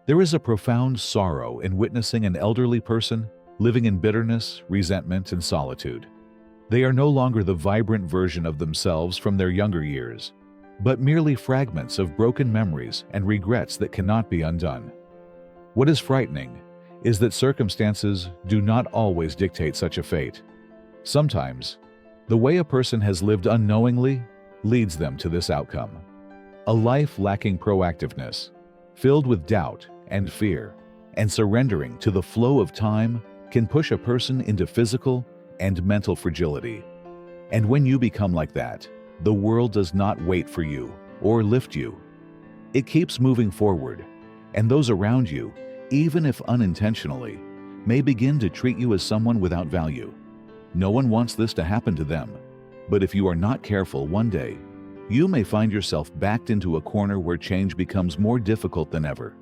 There is a profound sorrow in witnessing an elderly person living in bitterness, resentment, and solitude. They are no longer the vibrant version of themselves from their younger years, but merely fragments of broken memories and regrets that cannot be undone. What is frightening is that circumstances do not always dictate such a fate. Sometimes, the way a person has lived unknowingly leads them to this outcome. A life lacking proactiveness, filled with doubt and fear, and surrendering to the flow of time can push a person into physical and mental fragility. And when you become like that, the world does not wait for you or lift you. It keeps moving forward, and those around you, even if unintentionally, may begin to treat you as someone without value. No one wants this to happen to them, but if you are not careful one day, you may find yourself backed into a corner where change becomes more difficult than ever.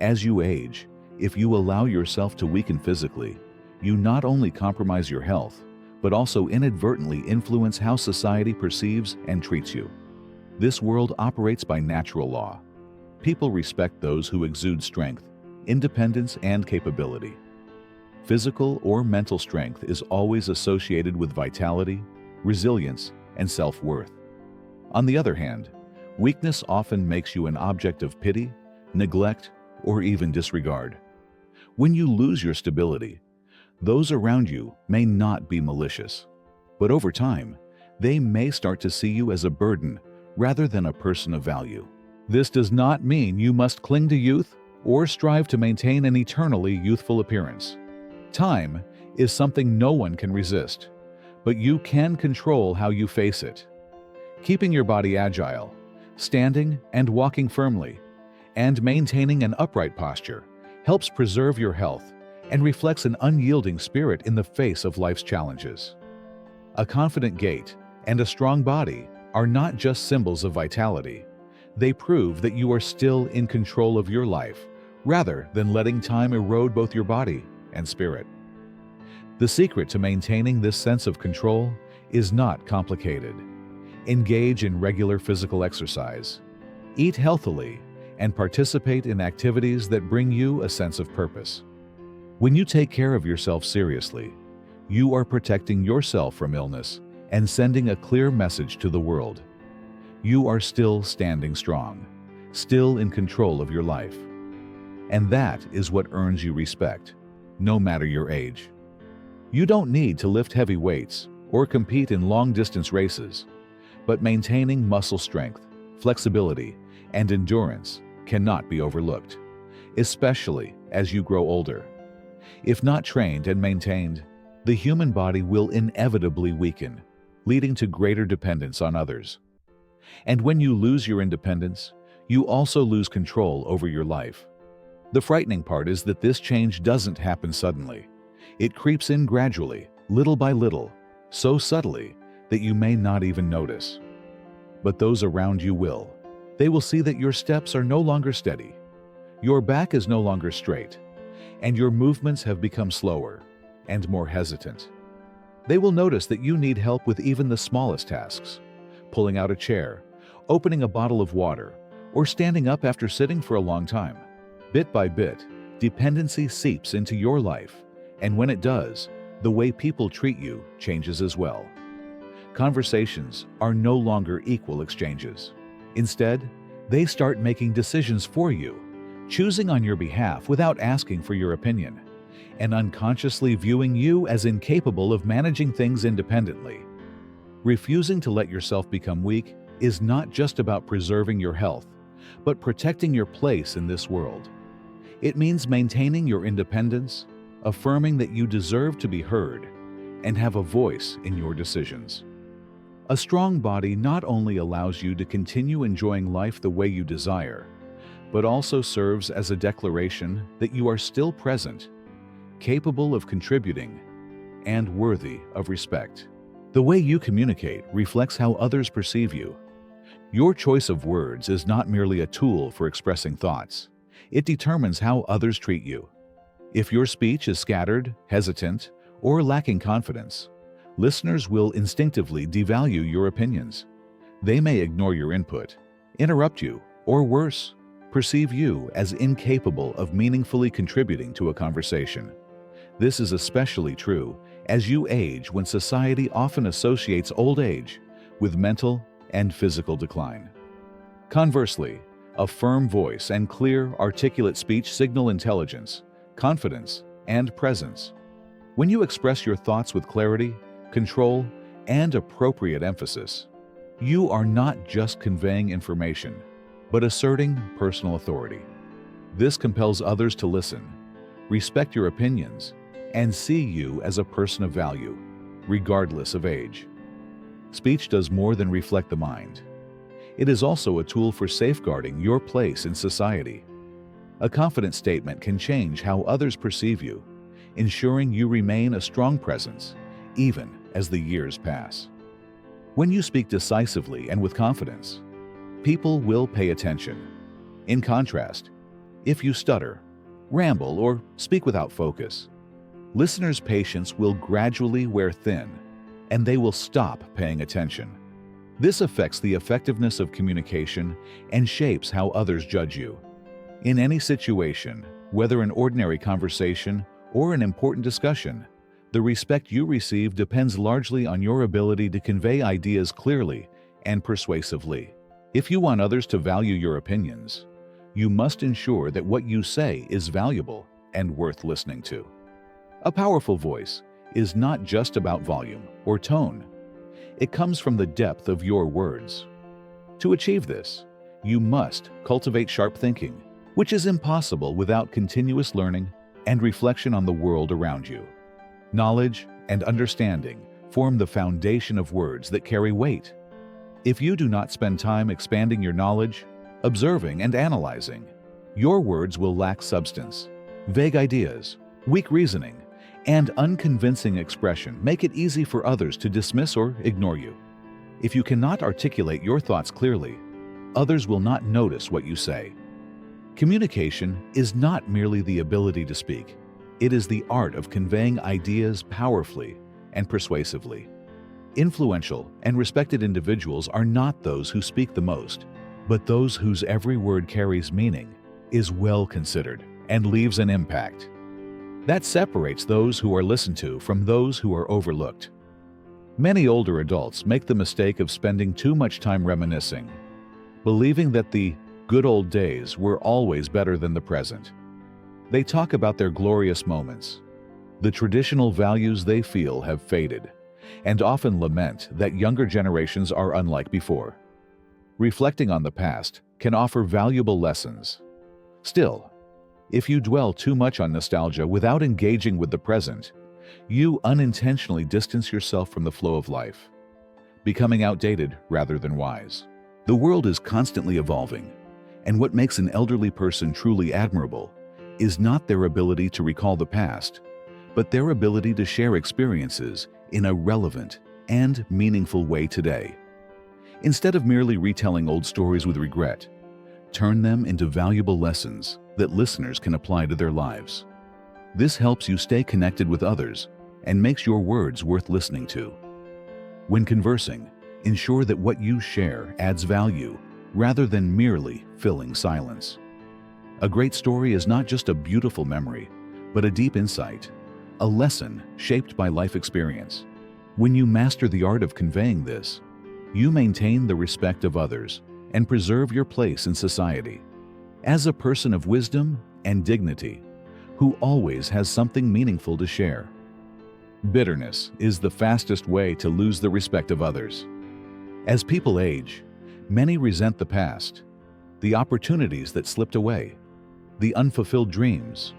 As you age, if you allow yourself to weaken physically, you not only compromise your health, but also inadvertently influence how society perceives and treats you. This world operates by natural law. People respect those who exude strength, independence, and capability. Physical or mental strength is always associated with vitality, resilience, and self-worth. On the other hand, weakness often makes you an object of pity, neglect, or even disregard. When you lose your stability, those around you may not be malicious, but over time, they may start to see you as a burden rather than a person of value. This does not mean you must cling to youth or strive to maintain an eternally youthful appearance. Time is something no one can resist, but you can control how you face it. Keeping your body agile, standing and walking firmly, and maintaining an upright posture helps preserve your health and reflects an unyielding spirit in the face of life's challenges. A confident gait and a strong body are not just symbols of vitality. They prove that you are still in control of your life, rather than letting time erode both your body and spirit. The secret to maintaining this sense of control is not complicated. Engage in regular physical exercise, eat healthily, and participate in activities that bring you a sense of purpose. When you take care of yourself seriously, you are protecting yourself from illness and sending a clear message to the world. You are still standing strong, still in control of your life. And that is what earns you respect, no matter your age. You don't need to lift heavy weights or compete in long-distance races, but maintaining muscle strength, flexibility, and endurance cannot be overlooked, especially as you grow older. If not trained and maintained, the human body will inevitably weaken, leading to greater dependence on others. And when you lose your independence, you also lose control over your life. The frightening part is that this change doesn't happen suddenly. It creeps in gradually, little by little, so subtly that you may not even notice. But those around you will. They will see that your steps are no longer steady, your back is no longer straight, and your movements have become slower and more hesitant. They will notice that you need help with even the smallest tasks, pulling out a chair, opening a bottle of water, or standing up after sitting for a long time. Bit by bit, dependency seeps into your life, and when it does, the way people treat you changes as well. Conversations are no longer equal exchanges. Instead, they start making decisions for you, choosing on your behalf without asking for your opinion, and unconsciously viewing you as incapable of managing things independently. Refusing to let yourself become weak is not just about preserving your health, but protecting your place in this world. It means maintaining your independence, affirming that you deserve to be heard, and have a voice in your decisions. A strong body not only allows you to continue enjoying life the way you desire, but also serves as a declaration that you are still present, capable of contributing, and worthy of respect. The way you communicate reflects how others perceive you. Your choice of words is not merely a tool for expressing thoughts. It determines how others treat you. If your speech is scattered, hesitant, or lacking confidence, listeners will instinctively devalue your opinions. They may ignore your input, interrupt you, or worse, perceive you as incapable of meaningfully contributing to a conversation. This is especially true as you age, when society often associates old age with mental and physical decline. Conversely, a firm voice and clear, articulate speech signal intelligence, confidence, and presence. When you express your thoughts with clarity, control, and appropriate emphasis, you are not just conveying information, but asserting personal authority. This compels others to listen, respect your opinions, and see you as a person of value, regardless of age. Speech does more than reflect the mind. It is also a tool for safeguarding your place in society. A confident statement can change how others perceive you, ensuring you remain a strong presence, even as the years pass. When you speak decisively and with confidence, people will pay attention. In contrast, if you stutter, ramble, or speak without focus, listeners' patience will gradually wear thin, and they will stop paying attention. This affects the effectiveness of communication and shapes how others judge you. In any situation, whether an ordinary conversation or an important discussion, the respect you receive depends largely on your ability to convey ideas clearly and persuasively. If you want others to value your opinions, you must ensure that what you say is valuable and worth listening to. A powerful voice is not just about volume or tone. It comes from the depth of your words. To achieve this, you must cultivate sharp thinking, which is impossible without continuous learning and reflection on the world around you. Knowledge and understanding form the foundation of words that carry weight. If you do not spend time expanding your knowledge, observing and analyzing, your words will lack substance. Vague ideas, weak reasoning, and unconvincing expression make it easy for others to dismiss or ignore you. If you cannot articulate your thoughts clearly, others will not notice what you say. Communication is not merely the ability to speak. It is the art of conveying ideas powerfully and persuasively. Influential and respected individuals are not those who speak the most, but those whose every word carries meaning, is well considered, and leaves an impact. That separates those who are listened to from those who are overlooked. Many older adults make the mistake of spending too much time reminiscing, believing that the good old days were always better than the present. They talk about their glorious moments. The traditional values they feel have faded, and often lament that younger generations are unlike before. Reflecting on the past can offer valuable lessons. Still, if you dwell too much on nostalgia without engaging with the present, you unintentionally distance yourself from the flow of life, becoming outdated rather than wise. The world is constantly evolving, and what makes an elderly person truly admirable is not their ability to recall the past, but their ability to share experiences in a relevant and meaningful way today. Instead of merely retelling old stories with regret, turn them into valuable lessons that listeners can apply to their lives. This helps you stay connected with others and makes your words worth listening to. When conversing, ensure that what you share adds value rather than merely filling silence. A great story is not just a beautiful memory, but a deep insight, a lesson shaped by life experience. When you master the art of conveying this, you maintain the respect of others and preserve your place in society as a person of wisdom and dignity who always has something meaningful to share. Bitterness is the fastest way to lose the respect of others. As people age, many resent the past, the opportunities that slipped away, the unfulfilled dreams,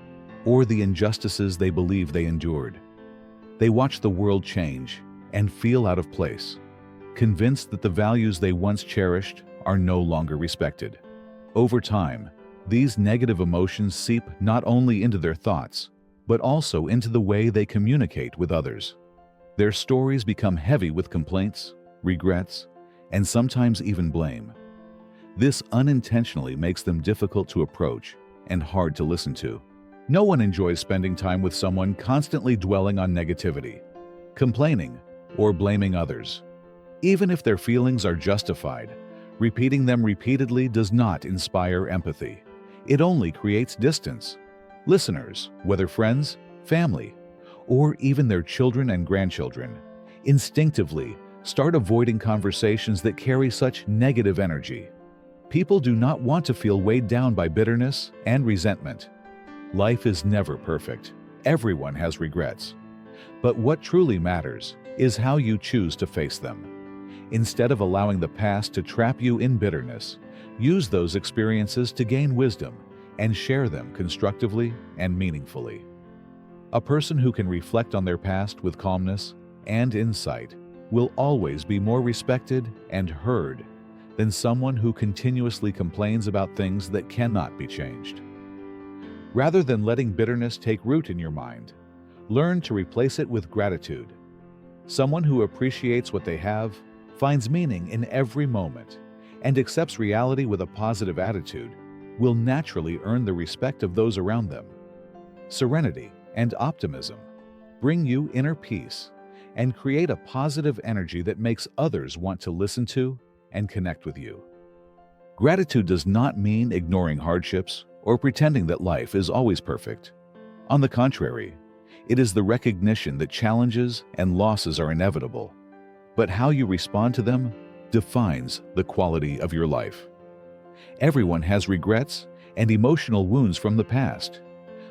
or the injustices they believe they endured. They watch the world change and feel out of place, convinced that the values they once cherished are no longer respected. Over time, these negative emotions seep not only into their thoughts, but also into the way they communicate with others. Their stories become heavy with complaints, regrets, and sometimes even blame. This unintentionally makes them difficult to approach and hard to listen to. No one enjoys spending time with someone constantly dwelling on negativity, complaining, or blaming others. Even if their feelings are justified, repeating them repeatedly does not inspire empathy. It only creates distance. Listeners, whether friends, family, or even their children and grandchildren, instinctively start avoiding conversations that carry such negative energy. People do not want to feel weighed down by bitterness and resentment. Life is never perfect. Everyone has regrets. But what truly matters is how you choose to face them. Instead of allowing the past to trap you in bitterness, use those experiences to gain wisdom and share them constructively and meaningfully. A person who can reflect on their past with calmness and insight will always be more respected and heard than someone who continuously complains about things that cannot be changed. Rather than letting bitterness take root in your mind, learn to replace it with gratitude. Someone who appreciates what they have, finds meaning in every moment, and accepts reality with a positive attitude will naturally earn the respect of those around them. Serenity and optimism bring you inner peace and create a positive energy that makes others want to listen to and connect with you. Gratitude does not mean ignoring hardships or pretending that life is always perfect. On the contrary, it is the recognition that challenges and losses are inevitable, but how you respond to them defines the quality of your life. Everyone has regrets and emotional wounds from the past,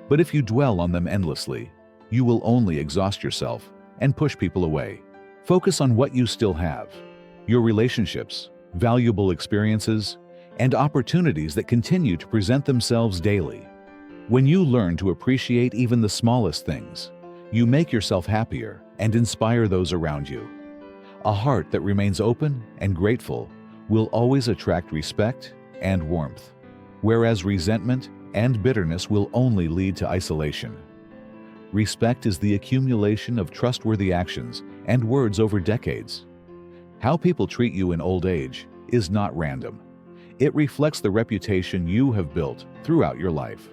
but if you dwell on them endlessly, you will only exhaust yourself and push people away. Focus on what you still have: your relationships, valuable experiences, and opportunities that continue to present themselves daily. When you learn to appreciate even the smallest things, you make yourself happier and inspire those around you. A heart that remains open and grateful will always attract respect and warmth, whereas resentment and bitterness will only lead to isolation. Respect is the accumulation of trustworthy actions and words over decades. How people treat you in old age is not random. It reflects the reputation you have built throughout your life.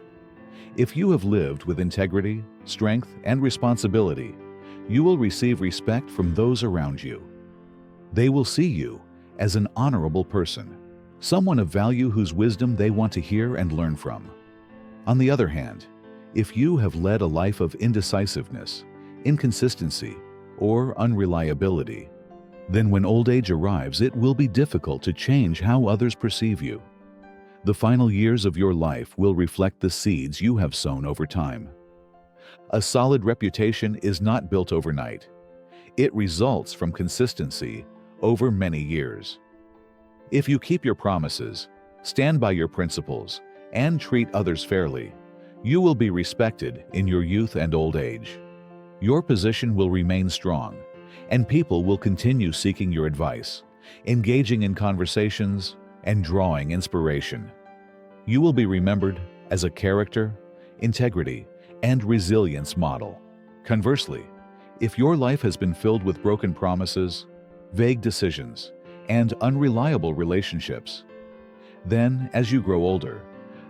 If you have lived with integrity, strength, and responsibility, you will receive respect from those around you. They will see you as an honorable person, someone of value whose wisdom they want to hear and learn from. On the other hand, if you have led a life of indecisiveness, inconsistency, or unreliability, then when old age arrives, it will be difficult to change how others perceive you. The final years of your life will reflect the seeds you have sown over time. A solid reputation is not built overnight. It results from consistency over many years. If you keep your promises, stand by your principles, and treat others fairly, you will be respected in your youth and old age. Your position will remain strong, and people will continue seeking your advice, engaging in conversations, and drawing inspiration. You will be remembered as a character, integrity, and resilience model. Conversely, if your life has been filled with broken promises, vague decisions, and unreliable relationships, then as you grow older,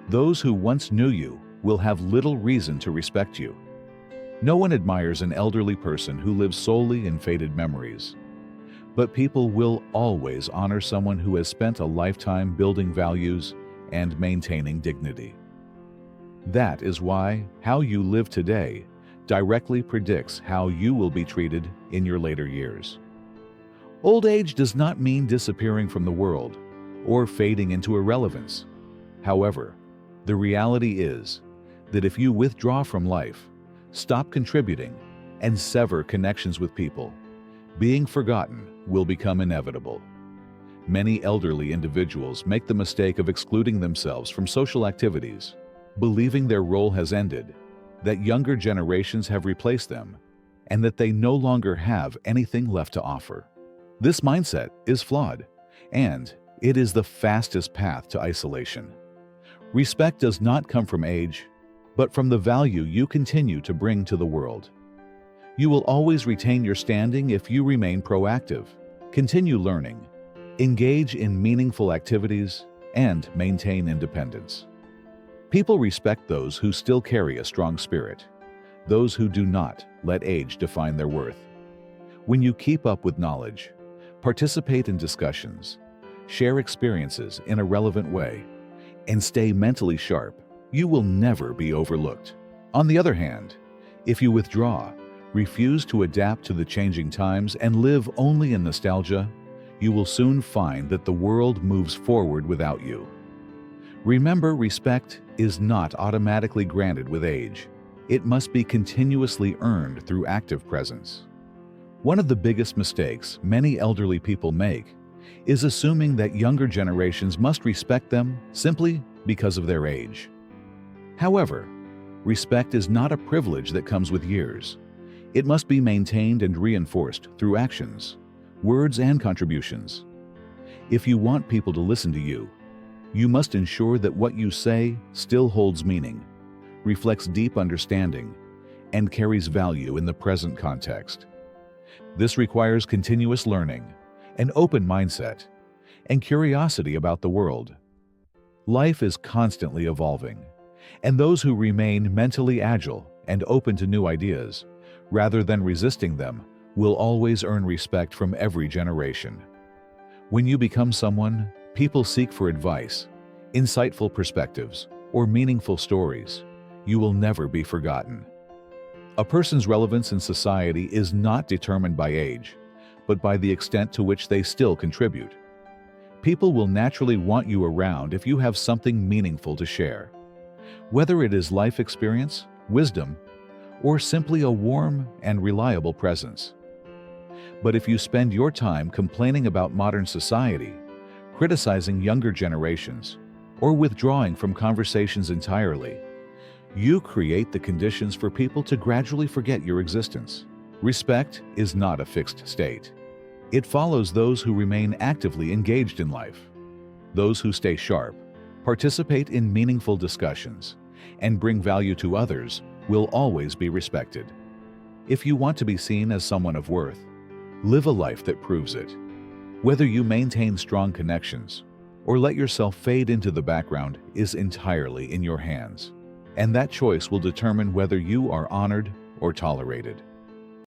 those who once knew you will have little reason to respect you. No one admires an elderly person who lives solely in faded memories, but people will always honor someone who has spent a lifetime building values and maintaining dignity. That is why how you live today directly predicts how you will be treated in your later years. Old age does not mean disappearing from the world or fading into irrelevance. However, the reality is that if you withdraw from life, stop contributing, and sever connections with people, being forgotten will become inevitable. Many elderly individuals make the mistake of excluding themselves from social activities, believing their role has ended, that younger generations have replaced them, and that they no longer have anything left to offer. This mindset is flawed, and it is the fastest path to isolation. Respect does not come from age, but from the value you continue to bring to the world. You will always retain your standing if you remain proactive, continue learning, engage in meaningful activities, and maintain independence. People respect those who still carry a strong spirit, those who do not let age define their worth. When you keep up with knowledge, participate in discussions, share experiences in a relevant way, and stay mentally sharp, you will never be overlooked. On the other hand, if you withdraw, refuse to adapt to the changing times, and live only in nostalgia, you will soon find that the world moves forward without you. Remember, respect is not automatically granted with age. It must be continuously earned through active presence. One of the biggest mistakes many elderly people make is assuming that younger generations must respect them simply because of their age. However, respect is not a privilege that comes with years. It must be maintained and reinforced through actions, words, and contributions. If you want people to listen to you, you must ensure that what you say still holds meaning, reflects deep understanding, and carries value in the present context. This requires continuous learning, an open mindset, and curiosity about the world. Life is constantly evolving, and those who remain mentally agile and open to new ideas, rather than resisting them, will always earn respect from every generation. When you become someone people seek for advice, insightful perspectives, or meaningful stories, you will never be forgotten. A person's relevance in society is not determined by age, but by the extent to which they still contribute. People will naturally want you around if you have something meaningful to share. Whether it is life experience, wisdom, or simply a warm and reliable presence. But if you spend your time complaining about modern society, criticizing younger generations, or withdrawing from conversations entirely, you create the conditions for people to gradually forget your existence. Respect is not a fixed state. It follows those who remain actively engaged in life. Those who stay sharp, participate in meaningful discussions, and bring value to others will always be respected. If you want to be seen as someone of worth, live a life that proves it. Whether you maintain strong connections or let yourself fade into the background is entirely in your hands, and that choice will determine whether you are honored or tolerated.